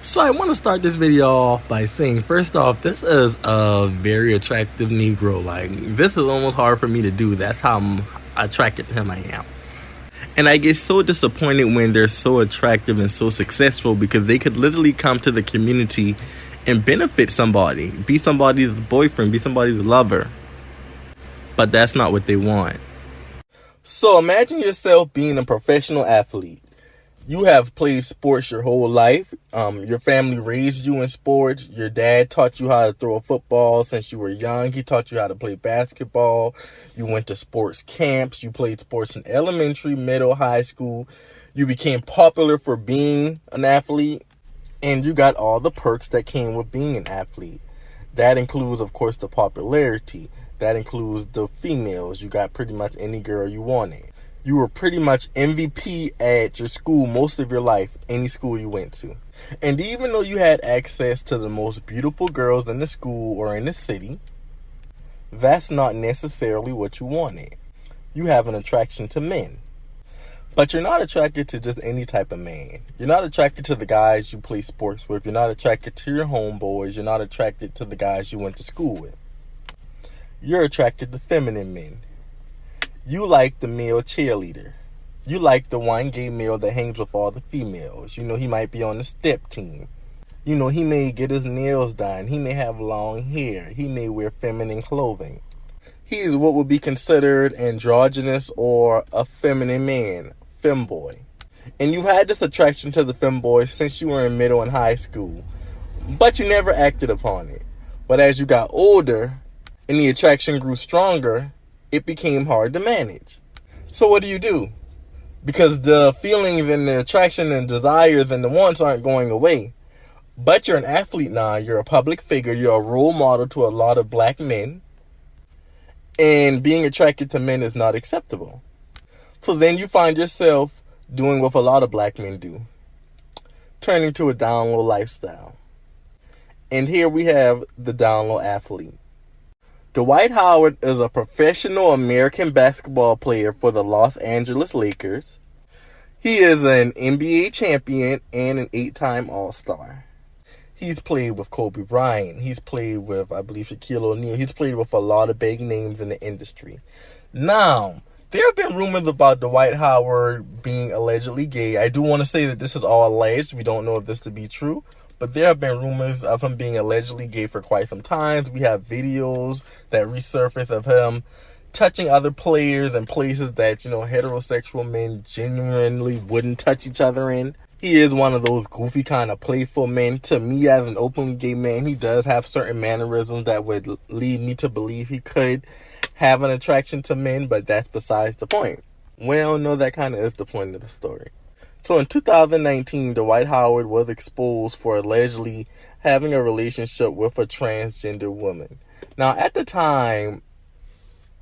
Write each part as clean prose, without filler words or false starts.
So I want to start this video off by saying, first off, this is a very attractive Negro. Like, this is almost hard for me to do. That's how attracted to him I am. And I get so disappointed when they're so attractive and so successful, because they could literally come to the community and benefit somebody. Be somebody's boyfriend, be somebody's lover. But that's not what they want. So imagine yourself being a professional athlete. You have played sports your whole life. Your family raised you in sports. Your dad taught you how to throw a football since you were young. He taught you how to play basketball. You went to sports camps. You played sports in elementary, middle, high school. You became popular for being an athlete. And you got all the perks that came with being an athlete. That includes, of course, the popularity. That includes the females. You got pretty much any girl you wanted. You were pretty much MVP at your school most of your life, any school you went to. And even though you had access to the most beautiful girls in the school or in the city, that's not necessarily what you wanted. You have an attraction to men. But you're not attracted to just any type of man. You're not attracted to the guys you play sports with. You're not attracted to your homeboys. You're not attracted to the guys you went to school with. You're attracted to feminine men. You like the male cheerleader. You like the one gay male that hangs with all the females. You know, he might be on the step team. You know, he may get his nails done. He may have long hair. He may wear feminine clothing. He is what would be considered androgynous or a feminine man, femboy. And you've had this attraction to the femboy since you were in middle and high school. But you never acted upon it. But as you got older and the attraction grew stronger, it became hard to manage. So what do? Because the feelings and the attraction and desires and the wants aren't going away. But you're an athlete now. You're a public figure. You're a role model to a lot of black men. And being attracted to men is not acceptable. So then you find yourself doing what a lot of black men do. Turning to a down low lifestyle. And here we have the down low athlete. Dwight Howard is a professional American basketball player for the Los Angeles Lakers. He is an NBA champion and an 8-time All-Star. He's played with Kobe Bryant. He's played with, I believe, Shaquille O'Neal. He's played with a lot of big names in the industry. Now, there have been rumors about Dwight Howard being allegedly gay. I do want to say that this is all alleged. We don't know if this to be true. But there have been rumors of him being allegedly gay for quite some time. We have videos that resurface of him touching other players in places that, you know, heterosexual men genuinely wouldn't touch each other in. He is one of those goofy kind of playful men. To me, as an openly gay man, he does have certain mannerisms that would lead me to believe he could have an attraction to men, but that's besides the point. Well, no, that kind of is the point of the story. So in 2019, Dwight Howard was exposed for allegedly having a relationship with a transgender woman. Now, at the time,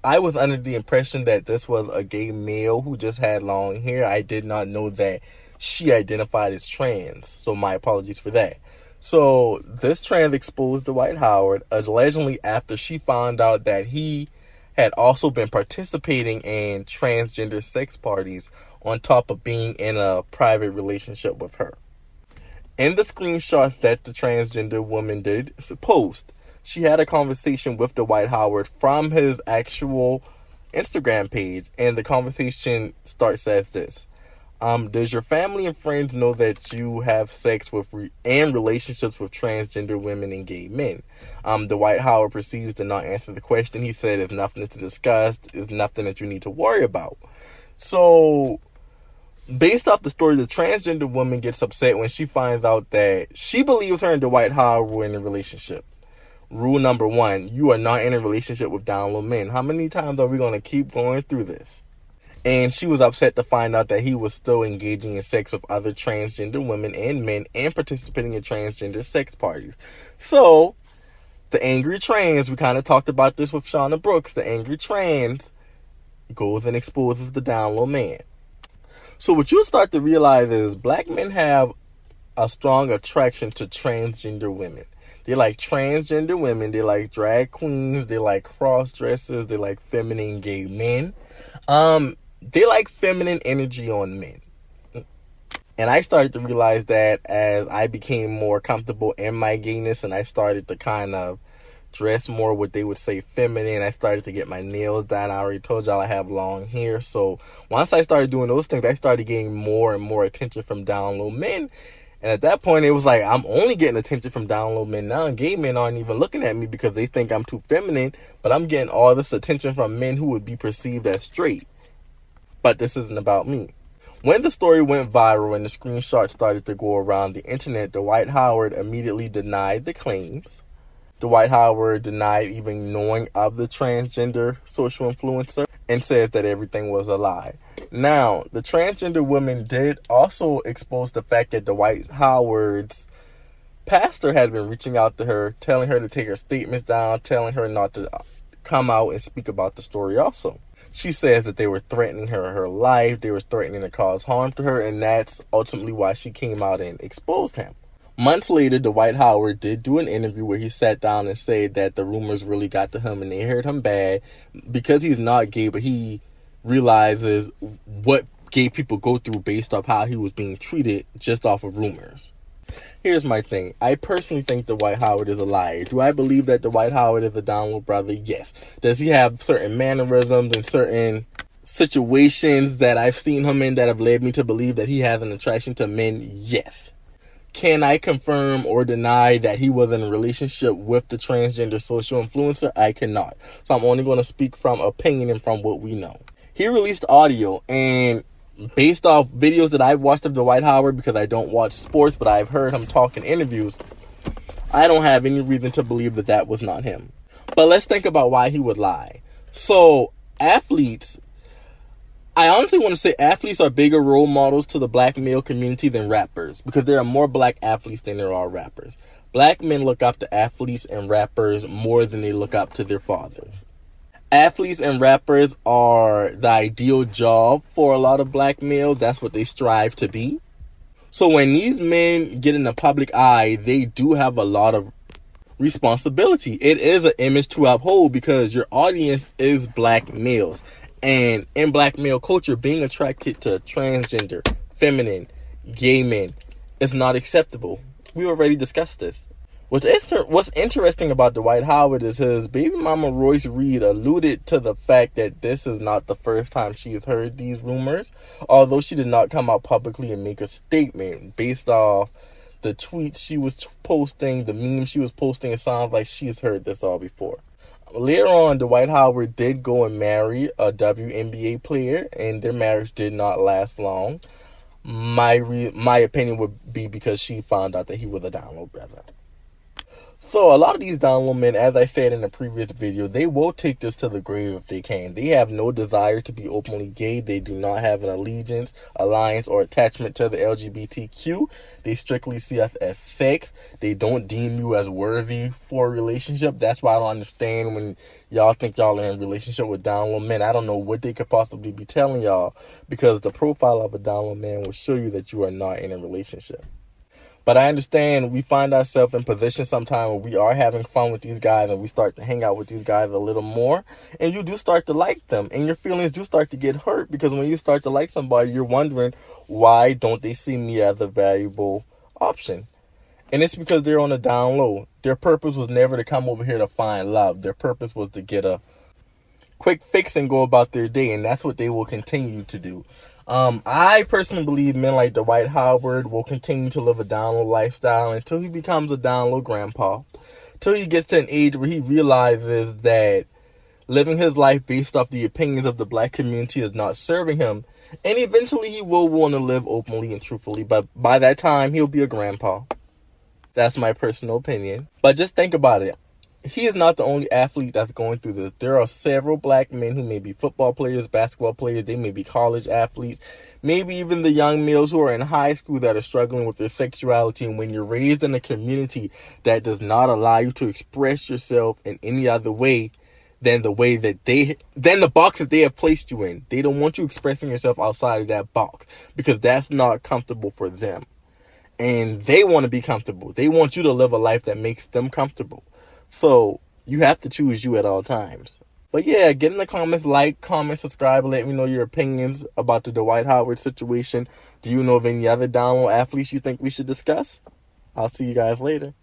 I was under the impression that this was a gay male who just had long hair. I did not know that she identified as trans, so my apologies for that. So this trans exposed Dwight Howard allegedly after she found out that he had also been participating in transgender sex parties on top of being in a private relationship with her. In the screenshots that the transgender woman did post, she had a conversation with Dwight Howard from his actual Instagram page, and the conversation starts as this. Does your family and friends know that you have sex with and relationships with transgender women and gay men? Dwight Howard proceeds to not answer the question. He said it's nothing to discuss. It's nothing that you need to worry about. So, based off the story, the transgender woman gets upset when she finds out that she believes her and Dwight Howard were in a relationship. Rule number 1, you are not in a relationship with down low men. How many times are we going to keep going through this? And she was upset to find out that he was still engaging in sex with other transgender women and men and participating in transgender sex parties. So, the angry trans, we kind of talked about this with Shauna Brooks, the angry trans goes and exposes the down low man. So what you'll start to realize is black men have a strong attraction to transgender women. They like transgender women. They like drag queens. They like cross-dressers. They like feminine gay men. They like feminine energy on men. And I started to realize that as I became more comfortable in my gayness and I started to kind of dress more what they would say feminine. I started to get my nails done. I already told y'all I have long hair. So once I started doing those things, I started getting more and more attention from Downlow men. And at that point, it was like, I'm only getting attention from Downlow men now. And gay men aren't even looking at me because they think I'm too feminine. But I'm getting all this attention from men who would be perceived as straight. But this isn't about me. When the story went viral and the screenshots started to go around the internet, Dwight Howard immediately denied the claims. Dwight Howard denied even knowing of the transgender social influencer and said that everything was a lie. Now, the transgender woman did also expose the fact that Dwight Howard's pastor had been reaching out to her, telling her to take her statements down, telling her not to come out and speak about the story also. She says that they were threatening her life, they were threatening to cause harm to her, and that's ultimately why she came out and exposed him. Months later, Dwight Howard did do an interview where he sat down and said that the rumors really got to him and they hurt him bad because he's not gay, but he realizes what gay people go through based off how he was being treated just off of rumors. Here's my thing. I personally think Dwight Howard is a liar. Do I believe that Dwight Howard is a Downlow brother? Yes. Does he have certain mannerisms and certain situations that I've seen him in that have led me to believe that he has an attraction to men? Yes. Can I confirm or deny that he was in a relationship with the transgender social influencer? I cannot. So I'm only going to speak from opinion and from what we know. He released audio, and based off videos that I've watched of Dwight Howard, because I don't watch sports, but I've heard him talk in interviews, I don't have any reason to believe that that was not him. But let's think about why he would lie. So athletes, I honestly want to say athletes are bigger role models to the black male community than rappers, because there are more black athletes than there are rappers. Black men look up to athletes and rappers more than they look up to their fathers. Athletes and rappers are the ideal job for a lot of black males. That's what they strive to be. So when these men get in the public eye, they do have a lot of responsibility. It is an image to uphold because your audience is black males. And in black male culture, being attracted to transgender, feminine, gay men is not acceptable. We already discussed this. What's interesting about Dwight Howard is his baby mama Royce Reed alluded to the fact that this is not the first time she has heard these rumors, although she did not come out publicly and make a statement based off the tweets she was posting, the memes she was posting. It sounds like she's heard this all before. Later on, Dwight Howard did go and marry a WNBA player, and their marriage did not last long. My opinion would be because she found out that he was a Downlow brother. So a lot of these Downlow men, as I said in the previous video, they will take this to the grave if they can. They have no desire to be openly gay. They do not have an allegiance, alliance, or attachment to the LGBTQ. They strictly see us as sex. They don't deem you as worthy for a relationship. That's why I don't understand when y'all think y'all are in a relationship with Downlow men. I don't know what they could possibly be telling y'all, because the profile of a Downlow man will show you that you are not in a relationship. But I understand we find ourselves in positions sometimes where we are having fun with these guys and we start to hang out with these guys a little more. And you do start to like them. And your feelings do start to get hurt, because when you start to like somebody, you're wondering, why don't they see me as a valuable option? And it's because they're on a down low. Their purpose was never to come over here to find love. Their purpose was to get a quick fix and go about their day. And that's what they will continue to do. I personally believe men like Dwight Howard will continue to live a Downlow lifestyle until he becomes a Downlow grandpa. Till he gets to an age where he realizes that living his life based off the opinions of the black community is not serving him. And eventually he will want to live openly and truthfully. But by that time, he'll be a grandpa. That's my personal opinion. But just think about it. He is not the only athlete that's going through this. There are several black men who may be football players, basketball players. They may be college athletes. Maybe even the young males who are in high school that are struggling with their sexuality. And when you're raised in a community that does not allow you to express yourself in any other way than the way that than the box that they have placed you in. They don't want you expressing yourself outside of that box, because that's not comfortable for them. And they want to be comfortable. They want you to live a life that makes them comfortable. So you have to choose you at all times. But yeah, get in the comments, like, comment, subscribe, and let me know your opinions about the Dwight Howard situation. Do you know of any other Downlow athletes you think we should discuss? I'll see you guys later.